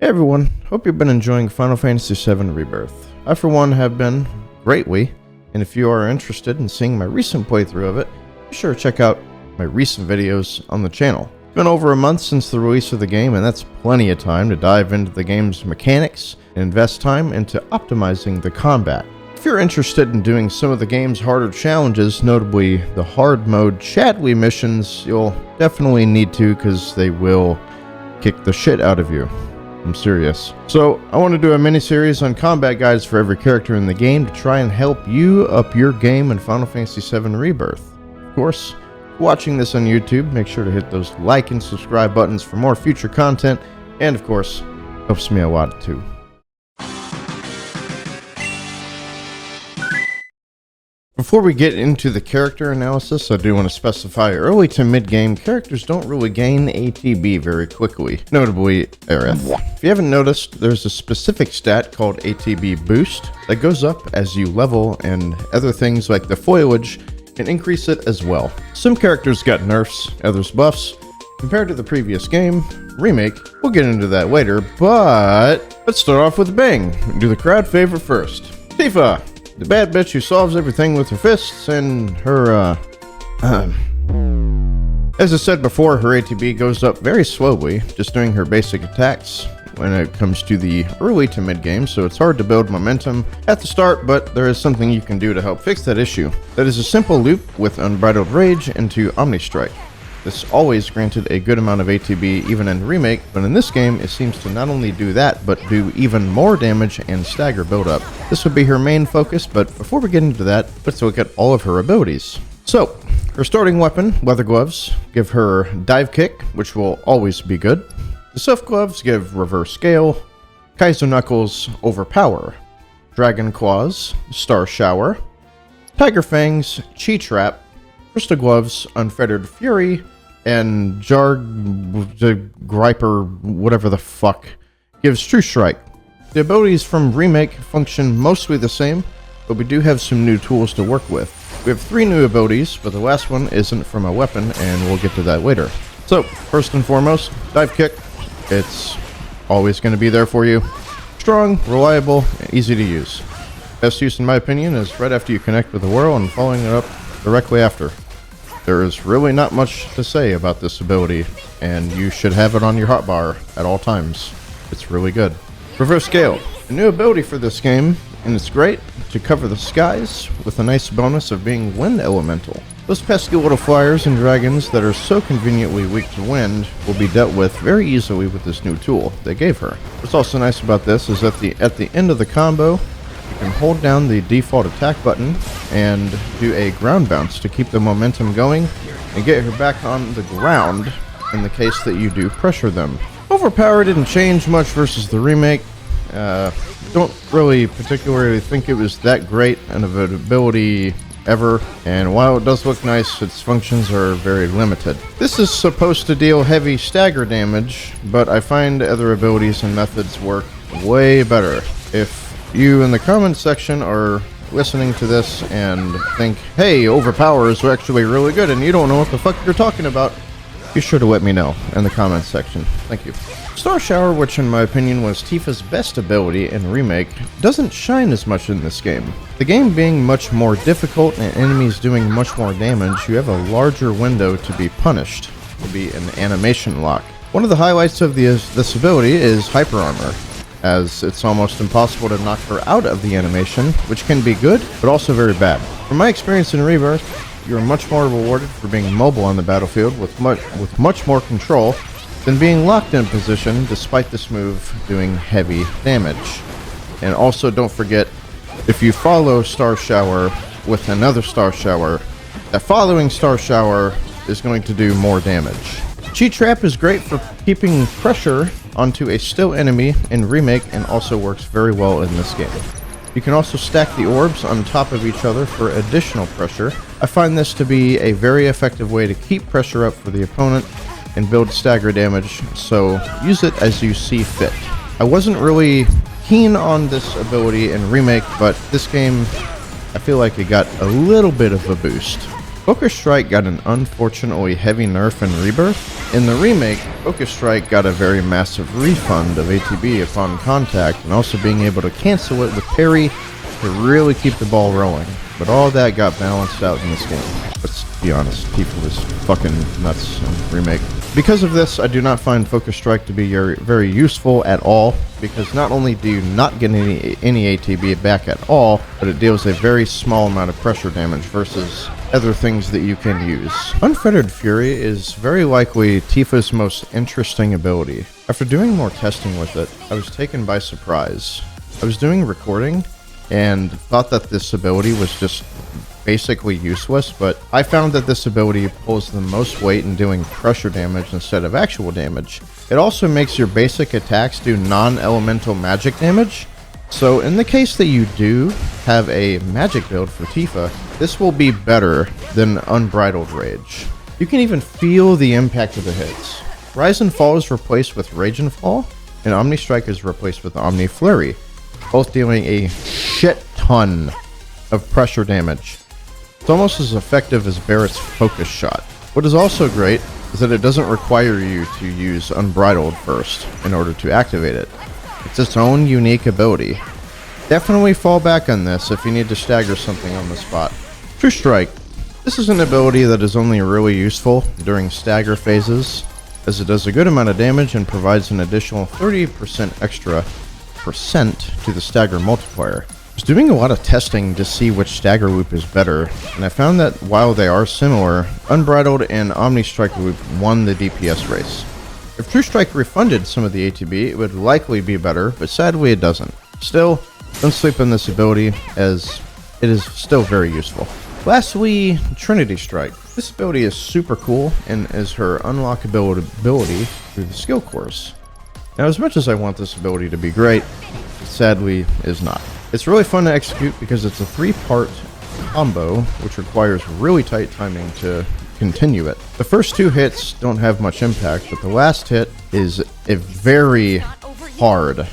Hey everyone, hope you've been enjoying Final Fantasy VII Rebirth. I for one have been greatly, and if you are interested in seeing my recent playthrough of it, be sure to check out my recent videos on the channel. It's been over a month since the release of the game, and that's plenty of time to dive into the game's mechanics and invest time into optimizing the combat. If you're interested in doing some of the game's harder challenges, notably the hard mode Chadley missions, you'll definitely need to because they will kick the shit out of you. I'm serious. So, I want to do a mini-series on combat guides for every character in the game to try and help you up your game in Final Fantasy VII Rebirth. Of course, watching this on YouTube, make sure to hit those like and subscribe buttons for more future content, and of course, helps me a lot too. Before we get into the character analysis, I do want to specify early to mid-game, characters don't really gain ATB very quickly, notably Aerith. If you haven't noticed, there's a specific stat called ATB Boost that goes up as you level, and other things like the foliage can increase it as well. Some characters got nerfs, others buffs. Compared to the previous game, Remake, we'll get into that later, but let's start off with a bang. Do the crowd favorite first. Tifa! The bad bitch who solves everything with her fists and her, As I said before, her ATB goes up very slowly, just doing her basic attacks when it comes to the early to mid-game, so it's hard to build momentum at the start, but there is something you can do to help fix that issue. That is a simple loop with Unbridled Rage into Omni Strike. This always granted a good amount of ATB even in Remake, but in this game it seems to not only do that, but do even more damage and stagger build-up. This would be her main focus, but before we get into that, let's look at all of her abilities. So, her starting weapon, Leather Gloves, give her Dive Kick, which will always be good. The Soft Gloves give Reverse Scale, Kaiser Knuckles, Overpower, Dragon Claws, Star Shower, Tiger Fangs, Chi Trap, Crystal Gloves, Unfettered Fury, and Griper, whatever the fuck, gives True Strike. The abilities from Remake function mostly the same, but we do have some new tools to work with. We have 3 new abilities, but the last one isn't from a weapon, and we'll get to that later. So, first and foremost, Dive Kick. It's always going to be there for you. Strong, reliable, and easy to use. Best use, in my opinion, is right after you connect with the whirl and following it up directly after. There is really not much to say about this ability, and you should have it on your hotbar at all times. It's really good. Reverse Scale, a new ability for this game, and it's great to cover the skies with a nice bonus of being Wind Elemental. Those pesky little flyers and dragons that are so conveniently weak to wind will be dealt with very easily with this new tool they gave her. What's also nice about this is that at the end of the combo, you can hold down the default attack button and do a ground bounce to keep the momentum going and get her back on the ground in the case that you do pressure them. Overpower didn't change much versus the remake. Don't really particularly think it was that great of an ability ever, and while it does look nice, its functions are very limited. This is supposed to deal heavy stagger damage, but I find other abilities and methods work way better. If you in the comments section are listening to this and think, hey, Overpower is actually really good and you don't know what the fuck you're talking about, be sure to let me know in the comments section. Thank you. Star Shower, which in my opinion was Tifa's best ability in Remake, doesn't shine as much in this game. The game being much more difficult and enemies doing much more damage, you have a larger window to be punished. It will be an animation lock. One of the highlights of this ability is Hyper Armor, as it's almost impossible to knock her out of the animation, which can be good, but also very bad. From my experience in Rebirth, you're much more rewarded for being mobile on the battlefield with much more control than being locked in position despite this move doing heavy damage. And also don't forget, if you follow Star Shower with another Star Shower, that following Star Shower is going to do more damage. Chi Trap is great for keeping pressure onto a still enemy in Remake and also works very well in this game. You can also stack the orbs on top of each other for additional pressure. I find this to be a very effective way to keep pressure up for the opponent and build stagger damage, so use it as you see fit. I wasn't really keen on this ability in Remake, but this game, I feel like it got a little bit of a boost. Focus Strike got an unfortunately heavy nerf in Rebirth. In the remake, Focus Strike got a very massive refund of ATB upon contact, and also being able to cancel it with parry to really keep the ball rolling. But all that got balanced out in this game. Let's be honest, Tifa was fucking nuts in remake. Because of this, I do not find Focus Strike to be very useful at all, because not only do you not get any ATB back at all, but it deals a very small amount of pressure damage versus other things that you can use. Unfettered Fury is very likely Tifa's most interesting ability. After doing more testing with it, I was taken by surprise. I was doing recording and thought that this ability was just basically useless, but I found that this ability pulls the most weight in doing pressure damage instead of actual damage. It also makes your basic attacks do non-elemental magic damage, so in the case that you do have a magic build for Tifa, this will be better than Unbridled Rage. You can even feel the impact of the hits. Rise and Fall is replaced with Rage and Fall, and Omni Strike is replaced with Omni Flurry, both dealing a shit ton of pressure damage. It's almost as effective as Barrett's Focus Shot. What is also great is that it doesn't require you to use Unbridled first in order to activate it. It's its own unique ability. Definitely fall back on this if you need to stagger something on the spot. True Strike. This is an ability that is only really useful during stagger phases, as it does a good amount of damage and provides an additional 30% extra to the stagger multiplier. I was doing a lot of testing to see which stagger loop is better, and I found that while they are similar, Unbridled and Omni Strike loop won the DPS race. If True Strike refunded some of the ATB, it would likely be better, but sadly it doesn't. Still, don't sleep on this ability, as it is still very useful. Lastly, Trinity Strike. This ability is super cool and is her unlockable ability through the skill course. Now, as much as I want this ability to be great, it sadly is not. It's really fun to execute because it's a 3-part combo, which requires really tight timing to continue it. The first 2 hits don't have much impact, but the last hit is a very hard,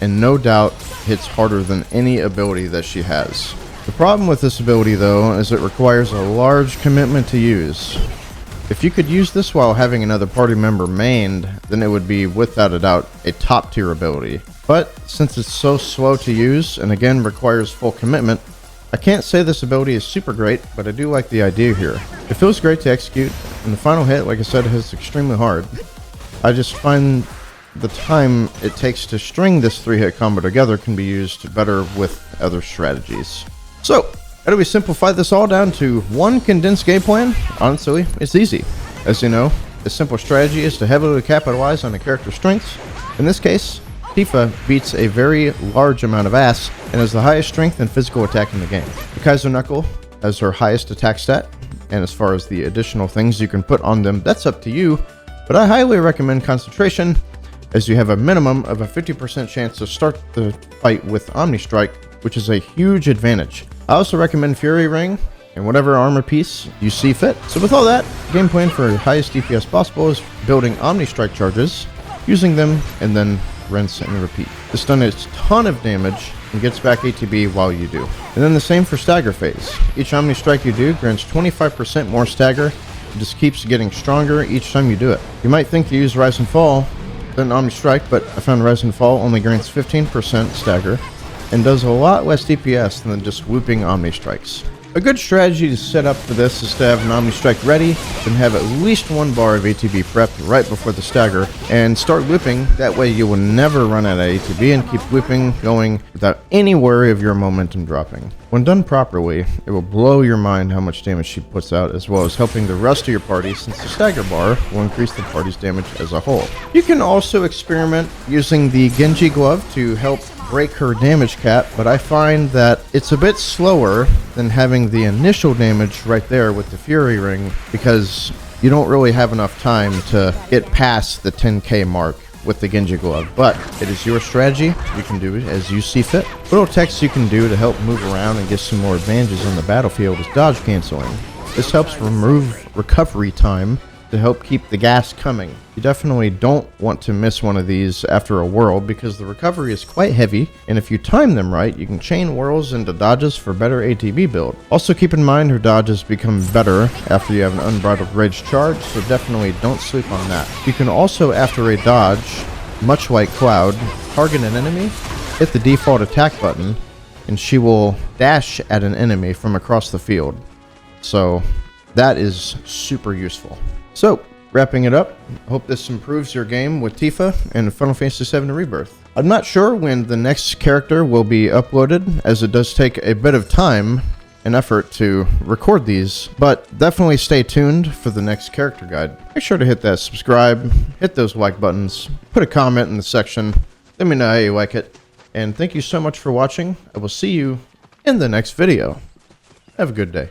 and no doubt hits harder than any ability that she has. The problem with this ability, though, is it requires a large commitment to use. If you could use this while having another party member mained, then it would be without a doubt a top tier ability. But since it's so slow to use and again requires full commitment, I can't say this ability is super great, but I do like the idea here. It feels great to execute, and the final hit, like I said, is extremely hard. I just find the time it takes to string this 3-hit combo together can be used better with other strategies. So, how do we simplify this all down to one condensed game plan? Honestly, it's easy. As you know, the simple strategy is to heavily capitalize on a character's strengths. In this case, Tifa beats a very large amount of ass and has the highest strength and physical attack in the game. The Kaiser Knuckle has her highest attack stat, and as far as the additional things you can put on them, that's up to you, but I highly recommend Concentration, as you have a minimum of a 50% chance to start the fight with Omni Strike, which is a huge advantage. I also recommend Fury Ring and whatever armor piece you see fit. So with all that, game plan for the highest DPS possible is building Omni Strike charges, using them, and then rinse and repeat. This does a ton of damage and gets back ATB while you do. And then the same for stagger phase. Each Omni Strike you do grants 25% more stagger. It just keeps getting stronger each time you do it. You might think to use Rise and Fall than Omni Strike, but I found Rise and Fall only grants 15% stagger and does a lot less DPS than just looping Omni Strikes. A good strategy to set up for this is to have an Omni Strike ready, then have at least 1 bar of ATB prepped right before the stagger, and start looping. That way you will never run out of ATB and keep looping going without any worry of your momentum dropping. When done properly, it will blow your mind how much damage she puts out, as well as helping the rest of your party, since the stagger bar will increase the party's damage as a whole. You can also experiment using the Genji Glove to help break her damage cap, but I find that it's a bit slower than having the initial damage right there with the Fury Ring, because you don't really have enough time to get past the 10k mark with the Genji Glove. But it is your strategy. You can do it as you see fit. Little techs you can do to help move around and get some more advantages on the battlefield is dodge canceling. This helps remove recovery time to help keep the gas coming. You definitely don't want to miss one of these after a whirl because the recovery is quite heavy, and if you time them right, you can chain whirls into dodges for better ATB build. Also keep in mind her dodges become better after you have an unbridled rage charge, so definitely don't sleep on that. You can also, after a dodge, much like Cloud, target an enemy, hit the default attack button, and she will dash at an enemy from across the field. So that is super useful. So, wrapping it up, I hope this improves your game with Tifa and Final Fantasy VII Rebirth. I'm not sure when the next character will be uploaded, as it does take a bit of time and effort to record these, but definitely stay tuned for the next character guide. Make sure to hit that subscribe, hit those like buttons, put a comment in the section, let me know how you like it, and thank you so much for watching. I will see you in the next video. Have a good day.